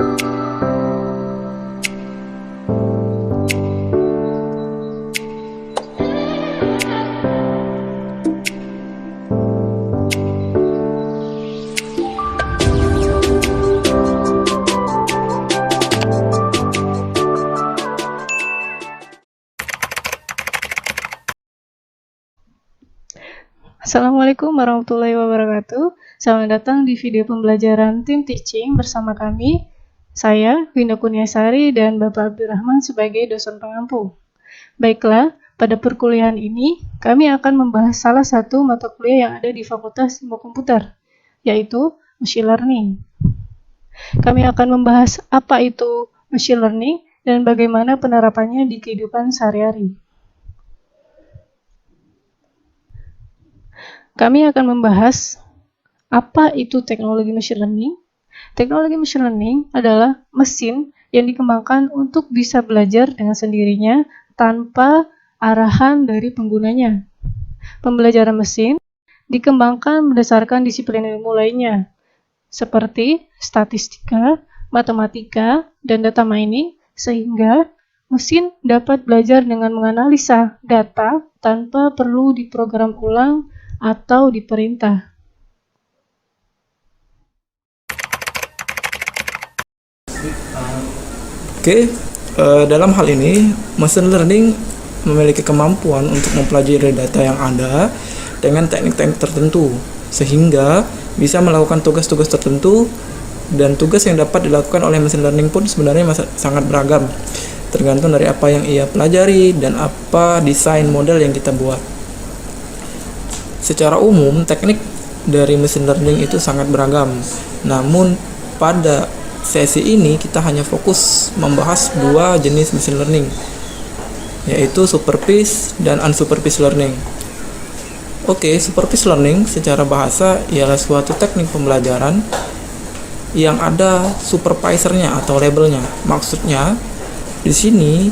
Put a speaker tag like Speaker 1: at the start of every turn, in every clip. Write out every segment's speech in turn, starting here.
Speaker 1: Assalamualaikum warahmatullahi wabarakatuh. Selamat datang di video pembelajaran Team Teaching bersama kami, saya Winda Kurniasari dan Bapak Abdurrahman sebagai dosen pengampu. Baiklah, pada perkuliahan ini kami akan membahas salah satu mata kuliah yang ada di Fakultas Ilmu Komputer, yaitu Machine Learning. Kami akan membahas apa itu Machine Learning dan bagaimana penerapannya di kehidupan sehari-hari. Kami akan membahas apa itu teknologi machine learning. Teknologi machine learning adalah mesin yang dikembangkan untuk bisa belajar dengan sendirinya tanpa arahan dari penggunanya. Pembelajaran mesin dikembangkan berdasarkan disiplin ilmu lainnya, seperti statistika, matematika, dan data mining, sehingga mesin dapat belajar dengan menganalisa data tanpa perlu diprogram ulang atau diperintah.
Speaker 2: Dalam hal ini, machine learning memiliki kemampuan untuk mempelajari data yang ada dengan teknik-teknik tertentu, sehingga bisa melakukan tugas-tugas tertentu, dan tugas yang dapat dilakukan oleh machine learning pun sebenarnya sangat beragam, tergantung dari apa yang ia pelajari dan apa desain model yang kita buat. Secara umum, teknik dari machine learning itu sangat beragam. Namun, pada sesi ini kita hanya fokus membahas dua jenis machine learning, yaitu supervised dan unsupervised learning. Supervised learning secara bahasa ialah suatu teknik pembelajaran yang ada supervisornya atau labelnya. Maksudnya, di sini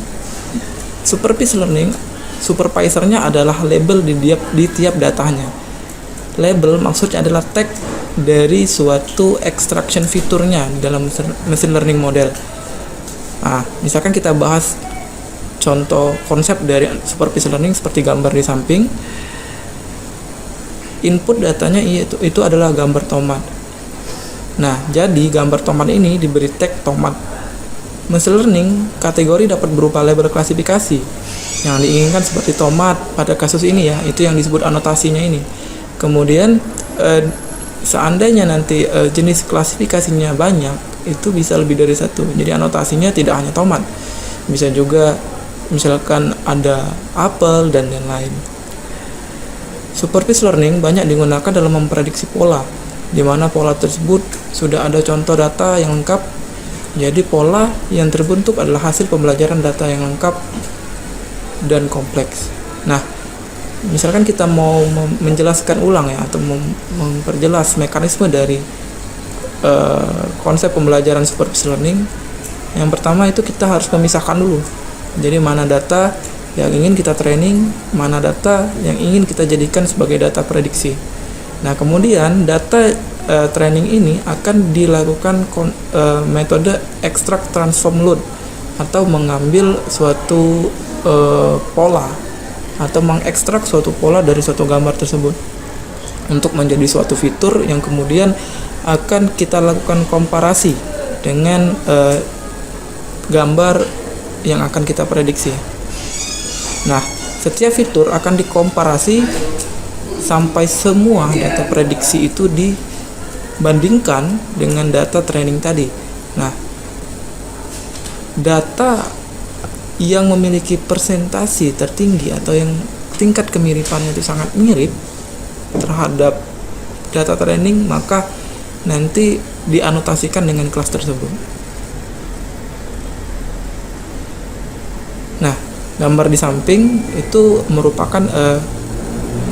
Speaker 2: supervised learning supervisornya adalah label di tiap datanya. Label maksudnya adalah tag dari suatu extraction fiturnya dalam machine learning model. Misalkan kita bahas contoh konsep dari supervised learning seperti gambar di samping. Input datanya itu adalah gambar tomat. Jadi gambar tomat ini diberi tag tomat. Machine learning kategori dapat berupa label klasifikasi yang diinginkan seperti tomat pada kasus ini ya, itu yang disebut anotasinya ini. Kemudian seandainya nanti jenis klasifikasinya banyak, itu bisa lebih dari satu. Jadi anotasinya tidak hanya tomat, bisa juga misalkan ada apel dan lain-lain. Supervised learning banyak digunakan dalam memprediksi pola, di mana pola tersebut sudah ada contoh data yang lengkap. Jadi pola yang terbentuk adalah hasil pembelajaran data yang lengkap dan kompleks. Misalkan kita mau menjelaskan ulang ya, atau memperjelas mekanisme dari konsep pembelajaran supervised learning, yang pertama itu kita harus memisahkan dulu. Jadi mana data yang ingin kita training, mana data yang ingin kita jadikan sebagai data prediksi. Kemudian data training ini akan dilakukan metode extract transform load, atau mengambil suatu pola atau mengekstrak suatu pola dari suatu gambar tersebut untuk menjadi suatu fitur yang kemudian akan kita lakukan komparasi dengan gambar yang akan kita prediksi. Setiap fitur akan dikomparasi sampai semua data prediksi itu dibandingkan dengan data training tadi. Data yang memiliki persentase tertinggi atau yang tingkat kemiripannya itu sangat mirip terhadap data training, maka nanti dianotasikan dengan kelas tersebut. Gambar di samping itu merupakan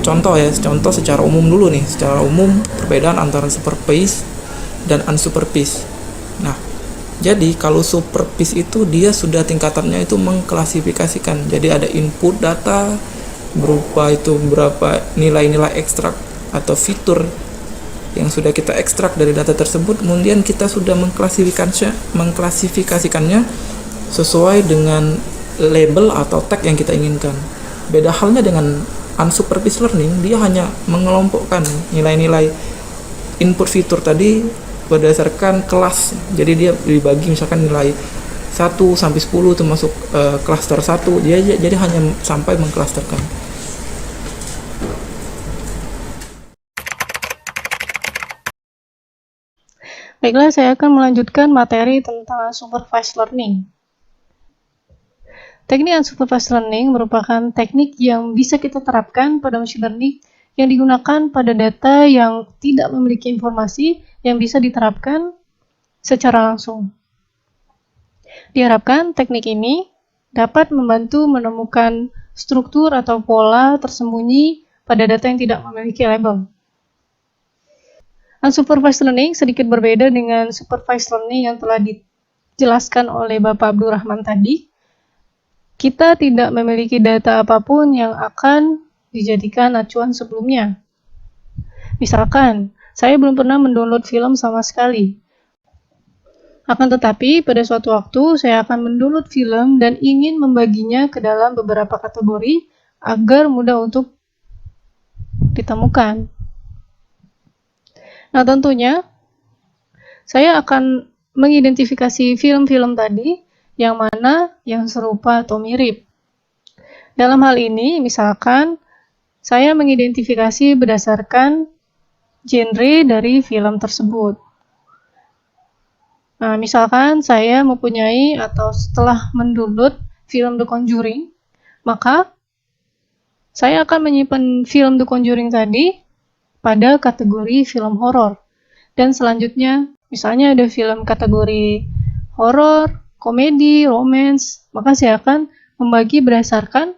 Speaker 2: contoh secara umum dulu nih. Secara umum perbedaan antara supervised dan unsupervised. Jadi kalau supervised itu dia sudah tingkatannya itu mengklasifikasikan. Jadi ada input data berupa itu berapa nilai-nilai ekstrak atau fitur yang sudah kita ekstrak dari data tersebut, kemudian kita sudah mengklasifikasikannya sesuai dengan label atau tag yang kita inginkan. Beda halnya dengan unsupervised learning, dia hanya mengelompokkan nilai-nilai input fitur tadi berdasarkan kelas. Jadi dia dibagi misalkan nilai 1 sampai 10 itu masuk klaster 1. Dia jadi hanya sampai mengklasterkan.
Speaker 1: Baiklah, saya akan melanjutkan materi tentang supervised learning. Teknik unsupervised learning merupakan teknik yang bisa kita terapkan pada machine learning yang digunakan pada data yang tidak memiliki informasi yang bisa diterapkan secara langsung. Diharapkan teknik ini dapat membantu menemukan struktur atau pola tersembunyi pada data yang tidak memiliki label. Unsupervised learning sedikit berbeda dengan supervised learning yang telah dijelaskan oleh Bapak Abdurrahman tadi. Kita tidak memiliki data apapun yang akan dijadikan acuan sebelumnya. Misalkan, saya belum pernah mendownload film sama sekali. Akan tetapi, pada suatu waktu saya akan mendownload film dan ingin membaginya ke dalam beberapa kategori agar mudah untuk ditemukan. Nah, tentunya saya akan mengidentifikasi film-film tadi yang mana yang serupa atau mirip. Dalam hal ini, misalkan saya mengidentifikasi berdasarkan genre dari film tersebut. Nah, misalkan saya mempunyai atau setelah mendownload film The Conjuring, maka saya akan menyimpan film The Conjuring tadi pada kategori film horor. Dan selanjutnya, misalnya ada film kategori horor, komedi, romance, maka saya akan membagi berdasarkan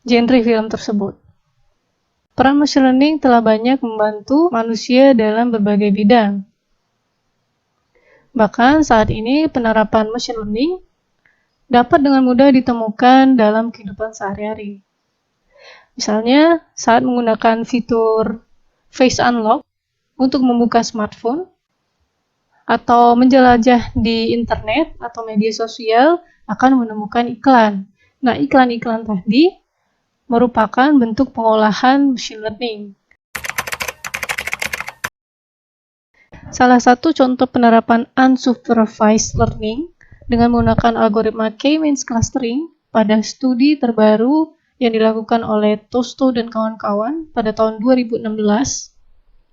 Speaker 1: genre film tersebut. Peran machine learning telah banyak membantu manusia dalam berbagai bidang. Bahkan saat ini penerapan machine learning dapat dengan mudah ditemukan dalam kehidupan sehari-hari. Misalnya, saat menggunakan fitur Face Unlock untuk membuka smartphone, atau menjelajah di internet atau media sosial akan menemukan iklan. Nah, iklan-iklan tadi merupakan bentuk pengolahan machine learning. Salah satu contoh penerapan unsupervised learning dengan menggunakan algoritma K-means clustering pada studi terbaru yang dilakukan oleh Tosto dan kawan-kawan pada tahun 2016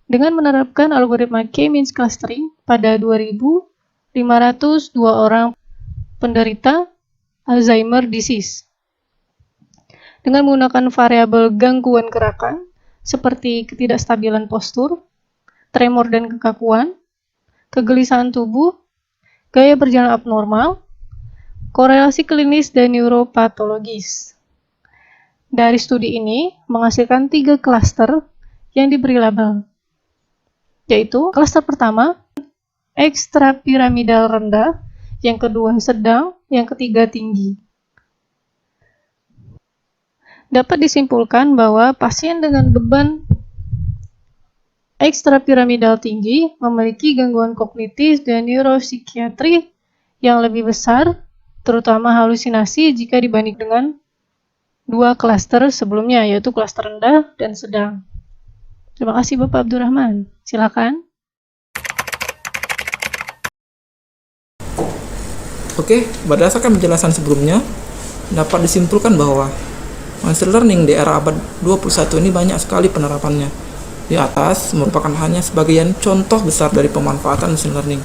Speaker 1: dengan menerapkan algoritma K-means clustering pada 2.502 orang penderita Alzheimer disease. Dengan menggunakan variabel gangguan gerakan seperti ketidakstabilan postur, tremor dan kekakuan, kegelisahan tubuh, gaya berjalan abnormal, korelasi klinis dan neuropatologis. Dari studi ini menghasilkan 3 klaster yang diberi label, yaitu klaster pertama, ekstrapiramidal rendah, yang kedua sedang, yang ketiga tinggi. Dapat disimpulkan bahwa pasien dengan beban ekstrapiramidal tinggi memiliki gangguan kognitif dan neuropsikiatri yang lebih besar, terutama halusinasi jika dibanding dengan 2 klaster sebelumnya, yaitu klaster rendah dan sedang. Terima kasih Bapak Abdurrahman. Silakan.
Speaker 2: Oke, berdasarkan penjelasan sebelumnya, dapat disimpulkan bahwa machine learning di era abad 21 ini banyak sekali penerapannya. Di atas merupakan hanya sebagian contoh besar dari pemanfaatan machine learning.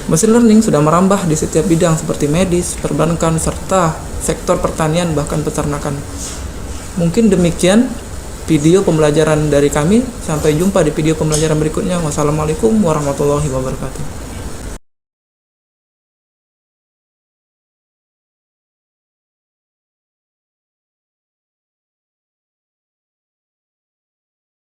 Speaker 2: Machine learning sudah merambah di setiap bidang seperti medis, perbankan, serta sektor pertanian bahkan peternakan. Mungkin demikian video pembelajaran dari kami. Sampai jumpa di video pembelajaran berikutnya. Wassalamualaikum warahmatullahi wabarakatuh.